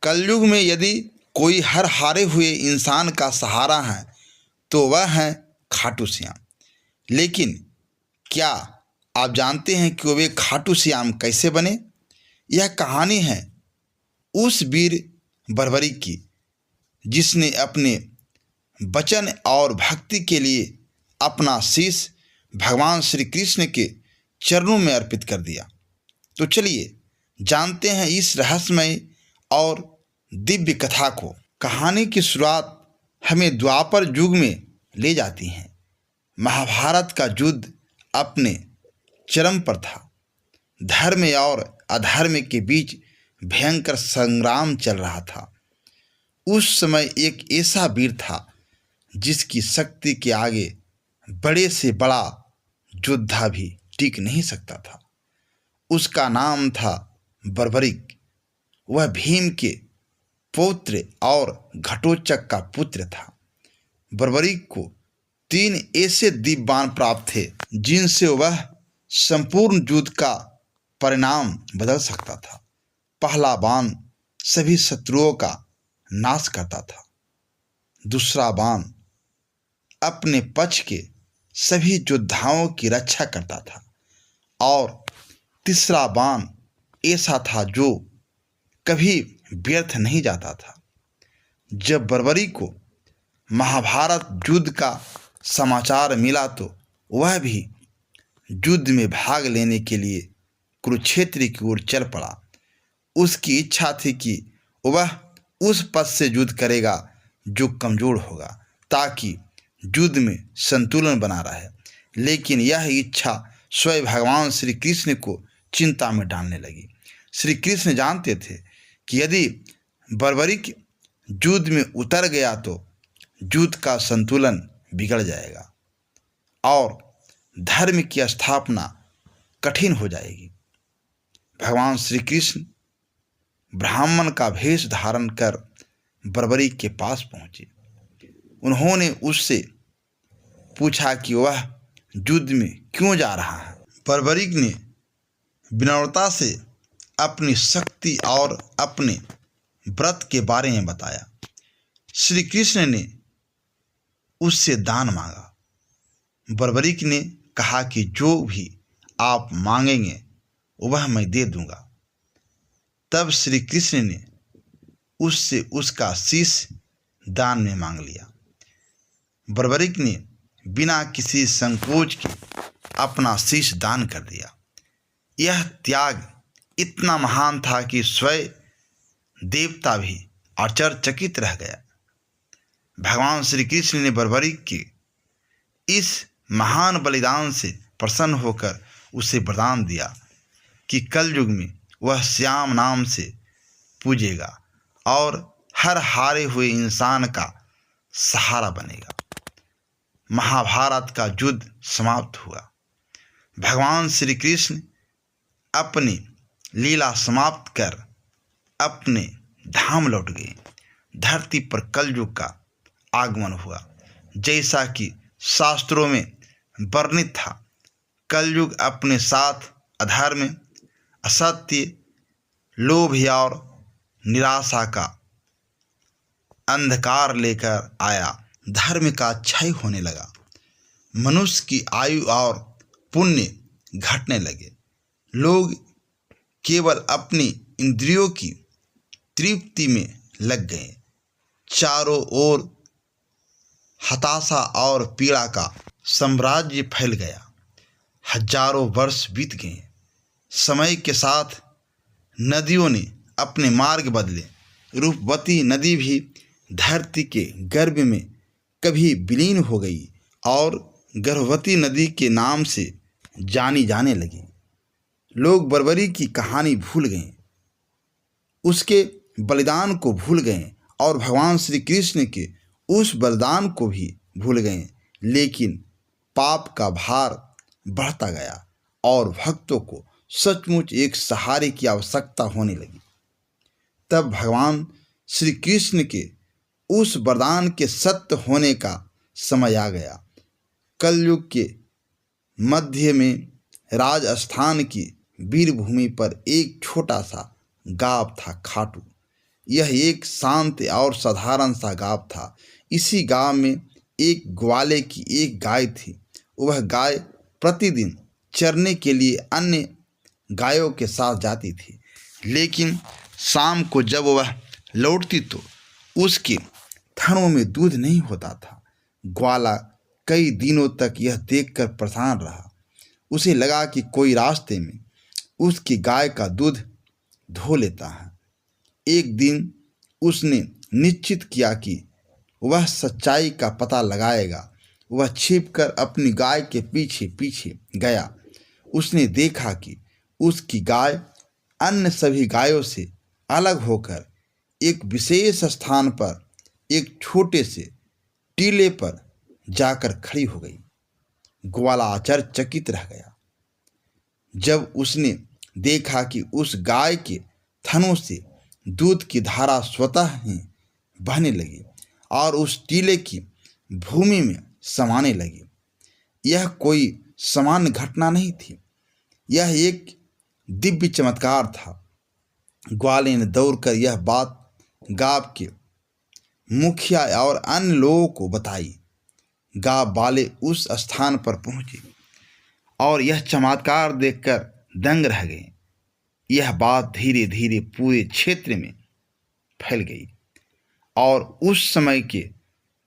कलयुग में यदि कोई हर हारे हुए इंसान का सहारा है तो वह है खाटू श्याम। लेकिन क्या आप जानते हैं कि वे खाटू श्याम कैसे बने? यह कहानी है उस वीर बर्बरिक की जिसने अपने वचन और भक्ति के लिए अपना शीश भगवान श्री कृष्ण के चरणों में अर्पित कर दिया। तो चलिए जानते हैं इस रहस्यमय और दिव्य कथा को। कहानी की शुरुआत हमें द्वापर युग में ले जाती है। महाभारत का युद्ध अपने चरम पर था। धर्म और अधर्म के बीच भयंकर संग्राम चल रहा था। उस समय एक ऐसा वीर था जिसकी शक्ति के आगे बड़े से बड़ा योद्धा भी टिक नहीं सकता था। उसका नाम था बर्बरिक। वह भीम के पौत्र और घटोत्कच का पुत्र था। बर्बरिक को 3 ऐसे दिव्य बाण प्राप्त थे जिनसे वह संपूर्ण युद्ध का परिणाम बदल सकता था। पहला बाण सभी शत्रुओं का नाश करता था। दूसरा बाण अपने पक्ष के सभी योद्धाओं की रक्षा करता था और तीसरा बाण ऐसा था जो कभी व्यर्थ नहीं जाता था। जब बर्बरिक को महाभारत युद्ध का समाचार मिला तो वह भी युद्ध में भाग लेने के लिए कुरुक्षेत्र की ओर चल पड़ा। उसकी इच्छा थी कि वह उस पद से युद्ध करेगा जो कमज़ोर होगा ताकि युद्ध में संतुलन बना रहे। लेकिन यह इच्छा स्वयं भगवान श्री कृष्ण को चिंता में डालने लगी। श्री कृष्ण जानते थे कि यदि बर्बरिक युद्ध में उतर गया तो युद्ध का संतुलन बिगड़ जाएगा और धर्म की स्थापना कठिन हो जाएगी। भगवान श्री कृष्ण ब्राह्मण का वेश धारण कर बर्बरिक के पास पहुँचे। उन्होंने उससे पूछा कि वह युद्ध में क्यों जा रहा है। बर्बरिक ने विनम्रता से अपनी शक्ति और अपने व्रत के बारे में बताया। श्री कृष्ण ने उससे दान मांगा। बर्बरिक ने कहा कि जो भी आप मांगेंगे वह मैं दे दूंगा। तब श्री कृष्ण ने उससे उसका शीश दान में मांग लिया। बर्बरिक ने बिना किसी संकोच के अपना शीश दान कर दिया। यह त्याग इतना महान था कि स्वयं देवता भी आश्चर्यचकित रह गया। भगवान श्री कृष्ण ने बर्बरिक के इस महान बलिदान से प्रसन्न होकर उसे वरदान दिया कि कलयुग में वह श्याम नाम से पूजेगा और हर हारे हुए इंसान का सहारा बनेगा। महाभारत का युद्ध समाप्त हुआ। भगवान श्री कृष्ण अपनी लीला समाप्त कर अपने धाम लौट गए। धरती पर कलयुग का आगमन हुआ। जैसा कि शास्त्रों में वर्णित था, कलयुग अपने साथ अधर्म, असत्य, लोभ और निराशा का अंधकार लेकर आया। धर्म का क्षय होने लगा। मनुष्य की आयु और पुण्य घटने लगे। लोग केवल अपनी इंद्रियों की तृप्ति में लग गए। चारों ओर हताशा और पीड़ा का साम्राज्य फैल गया। हजारों वर्ष बीत गए। समय के साथ नदियों ने अपने मार्ग बदले। रूपवती नदी भी धरती के गर्भ में कभी विलीन हो गई और गर्भवती नदी के नाम से जानी जाने लगी। लोग बर्बरिक की कहानी भूल गए, उसके बलिदान को भूल गए और भगवान श्री कृष्ण के उस बलिदान को भी भूल गए। लेकिन पाप का भार बढ़ता गया और भक्तों को सचमुच एक सहारे की आवश्यकता होने लगी। तब भगवान श्री कृष्ण के उस वरदान के सत्य होने का समय आ गया। कलयुग के मध्य में राजस्थान की वीरभूमि पर एक छोटा सा गांव था, खाटू। यह एक शांत और साधारण सा गांव था। इसी गांव में एक ग्वाले की एक गाय थी। वह गाय प्रतिदिन चरने के लिए अन्य गायों के साथ जाती थी, लेकिन शाम को जब वह लौटती तो उसके थनों में दूध नहीं होता था। ग्वाला कई दिनों तक यह देखकर परेशान रहा। उसे लगा कि कोई रास्ते में उसकी गाय का दूध धो लेता है। एक दिन उसने निश्चित किया कि वह सच्चाई का पता लगाएगा। वह छिपकर अपनी गाय के पीछे पीछे गया। उसने देखा कि उसकी गाय अन्य सभी गायों से अलग होकर एक विशेष स्थान पर एक छोटे से टीले पर जाकर खड़ी हो गई। ग्वाला आश्चर्यचकित रह गया जब उसने देखा कि उस गाय के थनों से दूध की धारा स्वतः ही बहने लगी और उस टीले की भूमि में समाने लगी। यह कोई सामान्य घटना नहीं थी, यह एक दिव्य चमत्कार था। ग्वाले ने दौड़कर यह बात गांव के मुखिया और अन्य लोगों को बताई। गांव वाले उस स्थान पर पहुंचे और यह चमत्कार देखकर दंग रह गए। यह बात धीरे धीरे पूरे क्षेत्र में फैल गई और उस समय के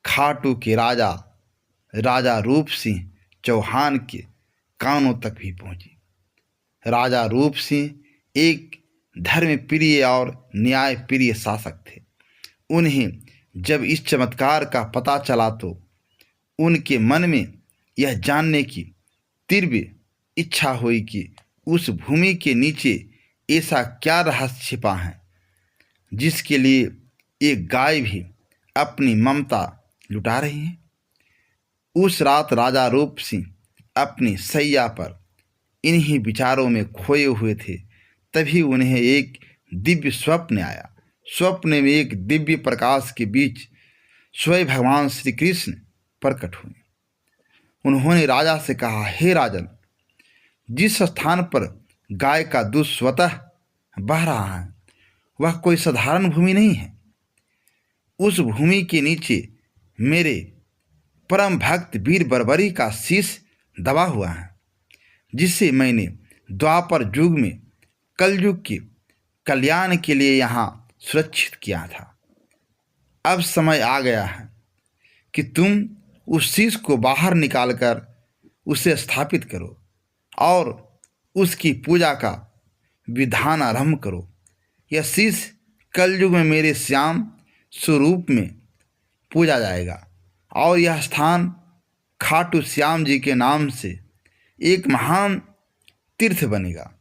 खाटू के राजा रूप सिंह चौहान के कानों तक भी पहुंची। राजा रूप सिंह एक धर्मप्रिय और न्यायप्रिय शासक थे। उन्हें जब इस चमत्कार का पता चला तो उनके मन में यह जानने की तीव्र इच्छा हुई कि उस भूमि के नीचे ऐसा क्या रहस्य छिपा है जिसके लिए एक गाय भी अपनी ममता लुटा रही है। उस रात राजा रूप सिंह अपनी सैया पर इन्हीं विचारों में खोए हुए थे। तभी उन्हें एक दिव्य स्वप्न आया। स्वप्न में एक दिव्य प्रकाश के बीच स्वयं भगवान श्री कृष्ण प्रकट हुए। उन्होंने राजा से कहा, हे राजन, जिस स्थान पर गाय का दूध स्वतः बह रहा है वह कोई साधारण भूमि नहीं है। उस भूमि के नीचे मेरे परम भक्त वीर बर्बरी का शीश दबा हुआ है, जिसे मैंने द्वापर युग में कलयुग के कल्याण के लिए यहाँ सुरक्षित किया था। अब समय आ गया है कि तुम उस शीश को बाहर निकालकर उसे स्थापित करो और उसकी पूजा का विधान आरंभ करो। यह शीश कलयुग में मेरे श्याम स्वरूप में पूजा जाएगा और यह स्थान खाटू श्याम जी के नाम से एक महान तीर्थ बनेगा।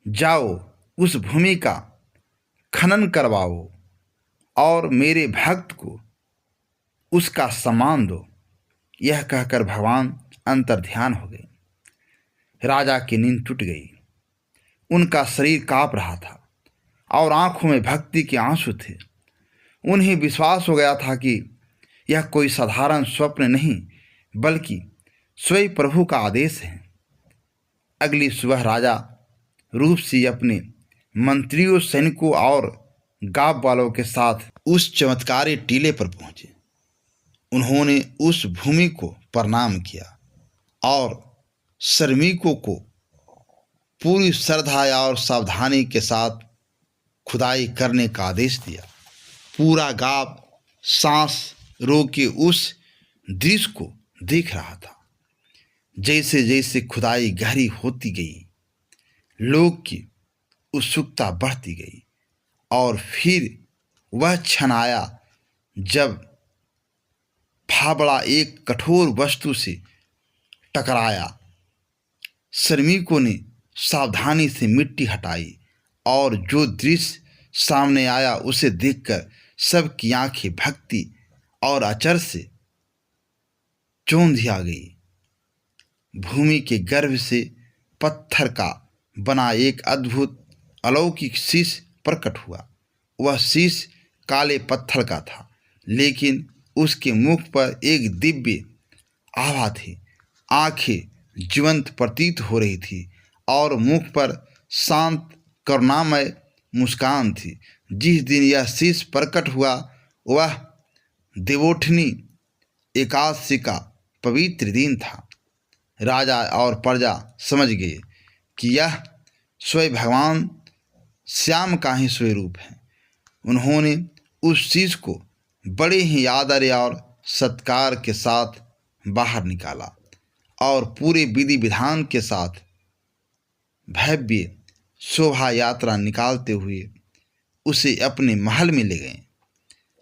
जाओ, उस भूमि का खनन करवाओ और मेरे भक्त को उसका सम्मान दो। यह कहकर भगवान अंतर्ध्यान हो गए। राजा की नींद टूट गई। उनका शरीर कांप रहा था और आंखों में भक्ति के आंसू थे। उन्हें विश्वास हो गया था कि यह कोई साधारण स्वप्न नहीं बल्कि स्वयं प्रभु का आदेश है। अगली सुबह राजा रूप सिंह अपने मंत्रियों, सैनिकों और गांव वालों के साथ उस चमत्कारी टीले पर पहुंचे। उन्होंने उस भूमि को प्रणाम किया और श्रमिकों को पूरी श्रद्धा और सावधानी के साथ खुदाई करने का आदेश दिया। पूरा गांव सांस रोके उस दृश्य को देख रहा था। जैसे जैसे खुदाई गहरी होती गई, लोग की उत्सुकता बढ़ती गई और फिर वह क्षण आया जब फावड़ा एक कठोर वस्तु से टकराया। श्रमिकों ने सावधानी से मिट्टी हटाई और जो दृश्य सामने आया उसे देखकर सबकी आंखें भक्ति और आश्चर्य से चौंधी आ गई। भूमि के गर्भ से पत्थर का बना एक अद्भुत अलौकिक शीश प्रकट हुआ। वह शीश काले पत्थर का था, लेकिन उसके मुख पर एक दिव्य आभा थी। आंखें जीवंत प्रतीत हो रही थी और मुख पर शांत करुणामय मुस्कान थी। जिस दिन यह शीश प्रकट हुआ वह देवोठनी एकादशी का पवित्र दिन था। राजा और प्रजा समझ गए कि यह स्वयं भगवान श्याम का ही स्वरूप है। उन्होंने उस शीश को बड़े ही आदर और सत्कार के साथ बाहर निकाला और पूरे विधि विधान के साथ भव्य शोभा यात्रा निकालते हुए उसे अपने महल में ले गए।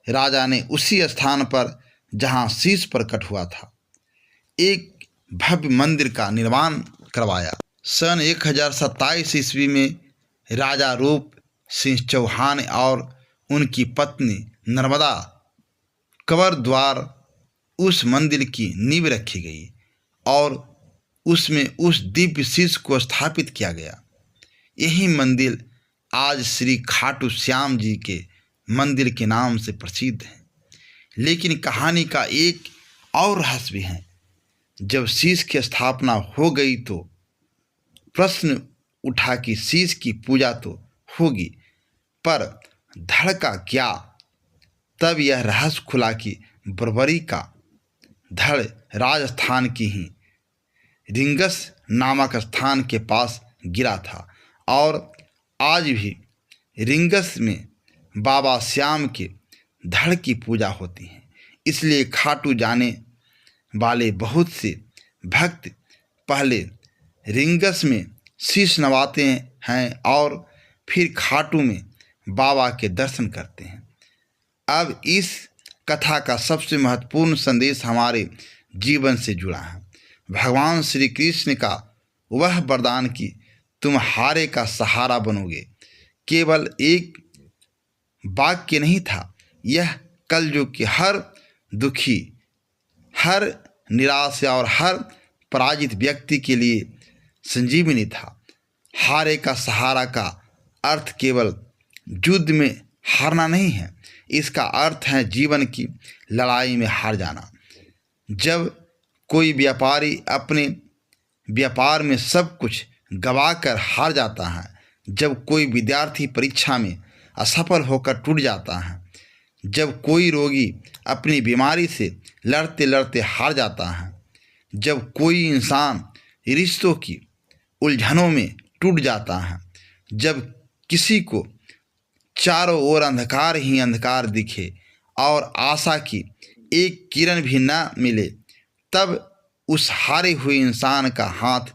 राजा ने उसी स्थान पर जहाँ शीश प्रकट हुआ था एक भव्य मंदिर का निर्माण करवाया। सन 1027 ईस्वी में राजा रूप सिंह चौहान और उनकी पत्नी नर्मदा कंवर द्वारा उस मंदिर की नींव रखी गई और उसमें उस दिव्य शीश को स्थापित किया गया। यही मंदिर आज श्री खाटू श्याम जी के मंदिर के नाम से प्रसिद्ध है। लेकिन कहानी का एक और रहस्य भी है। जब शीश की स्थापना हो गई तो प्रश्न उठा कि शीश की पूजा तो होगी, पर धड़ का क्या? तब यह रहस्य खुला कि बर्बरी का धड़ राजस्थान की ही रिंगस नामक स्थान के पास गिरा था और आज भी रिंगस में बाबा श्याम के धड़ की पूजा होती है। इसलिए खाटू जाने वाले बहुत से भक्त पहले रिंगस में शीश नवाते हैं और फिर खाटू में बाबा के दर्शन करते हैं। अब इस कथा का सबसे महत्वपूर्ण संदेश हमारे जीवन से जुड़ा है। भगवान श्री कृष्ण का वह वरदान कि तुम हारे का सहारा बनोगे केवल एक वाक्य नहीं था, यह कलयुग के हर दुखी, हर निराश और हर पराजित व्यक्ति के लिए संजीवनी था। हारे का सहारा का अर्थ केवल युद्ध में हारना नहीं है, इसका अर्थ है जीवन की लड़ाई में हार जाना। जब कोई व्यापारी अपने व्यापार में सब कुछ गंवाकर हार जाता है, जब कोई विद्यार्थी परीक्षा में असफल होकर टूट जाता है, जब कोई रोगी अपनी बीमारी से लड़ते लड़ते हार जाता है, जब कोई इंसान रिश्तों की उलझनों में टूट जाता है, जब किसी को चारों ओर अंधकार ही अंधकार दिखे और आशा की एक किरण भी न मिले, तब उस हारे हुए इंसान का हाथ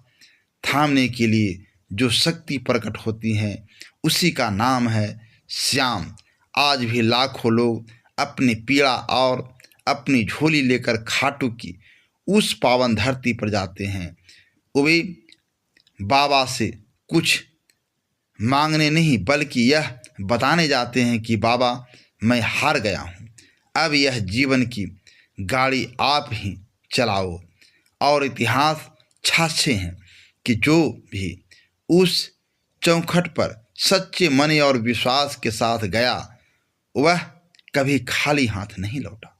थामने के लिए जो शक्ति प्रकट होती है उसी का नाम है श्याम। आज भी लाखों लोग अपनी पीड़ा और अपनी झोली लेकर खाटू की उस पावन धरती पर जाते हैं। वे बाबा से कुछ मांगने नहीं बल्कि यह बताने जाते हैं कि बाबा मैं हार गया हूँ, अब यह जीवन की गाड़ी आप ही चलाओ। और इतिहास साक्ष्य हैं कि जो भी उस चौखट पर सच्चे मन और विश्वास के साथ गया वह कभी खाली हाथ नहीं लौटा।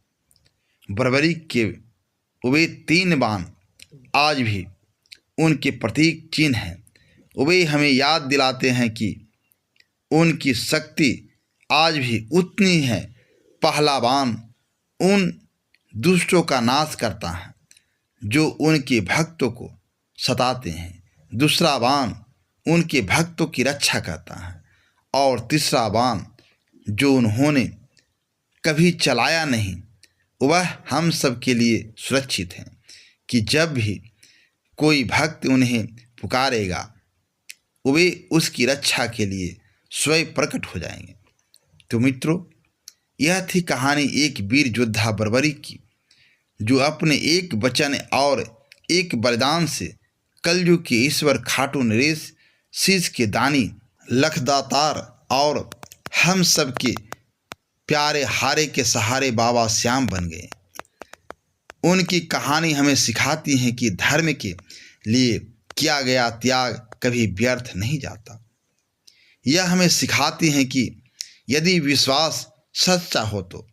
बर्बरी के वे 3 बाण आज भी उनके प्रतीक चिन्ह हैं। वे हमें याद दिलाते हैं कि उनकी शक्ति आज भी उतनी है। पहला बाण उन दुष्टों का नाश करता है जो उनके भक्तों को सताते हैं, दूसरा बाण उनके भक्तों की रक्षा करता है और तीसरा बाण जो उन्होंने कभी चलाया नहीं वह हम सब के लिए सुरक्षित है कि जब भी कोई भक्त उन्हें पुकारेगा वे उसकी रक्षा के लिए स्वयं प्रकट हो जाएंगे। तो मित्रों, यह थी कहानी एक वीर योद्धा बर्बरी की, जो अपने एक वचन और एक बलिदान से कलयुग के ईश्वर खाटू नरेश, शीश के दानी लखदातार और हम सब के प्यारे हारे के सहारे बाबा श्याम बन गए। उनकी कहानी हमें सिखाती है कि धर्म के लिए किया गया त्याग कभी व्यर्थ नहीं जाता। यह हमें सिखाती है कि यदि विश्वास सच्चा हो तो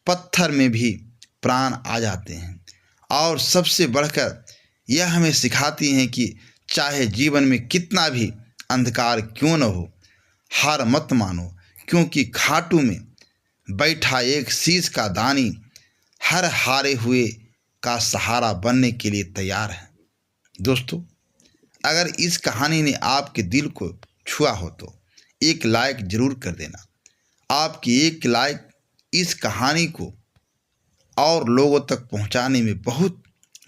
पत्थर में भी प्राण आ जाते हैं। और सबसे बढ़कर यह हमें सिखाती है कि चाहे जीवन में कितना भी अंधकार क्यों न हो, हार मत मानो, क्योंकि खाटू में बैठा एक शीश का दानी हर हारे हुए का सहारा बनने के लिए तैयार है। दोस्तों, अगर इस कहानी ने आपके दिल को छुआ हो तो एक लाइक ज़रूर कर देना। आपकी एक लाइक इस कहानी को और लोगों तक पहुंचाने में बहुत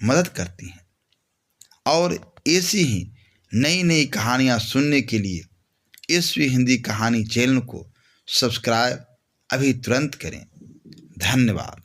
मदद करती हैं। और ऐसी ही नई नई कहानियां सुनने के लिए एसवी हिंदी कहानी चैनल को सब्सक्राइब अभी तुरंत करें। धन्यवाद।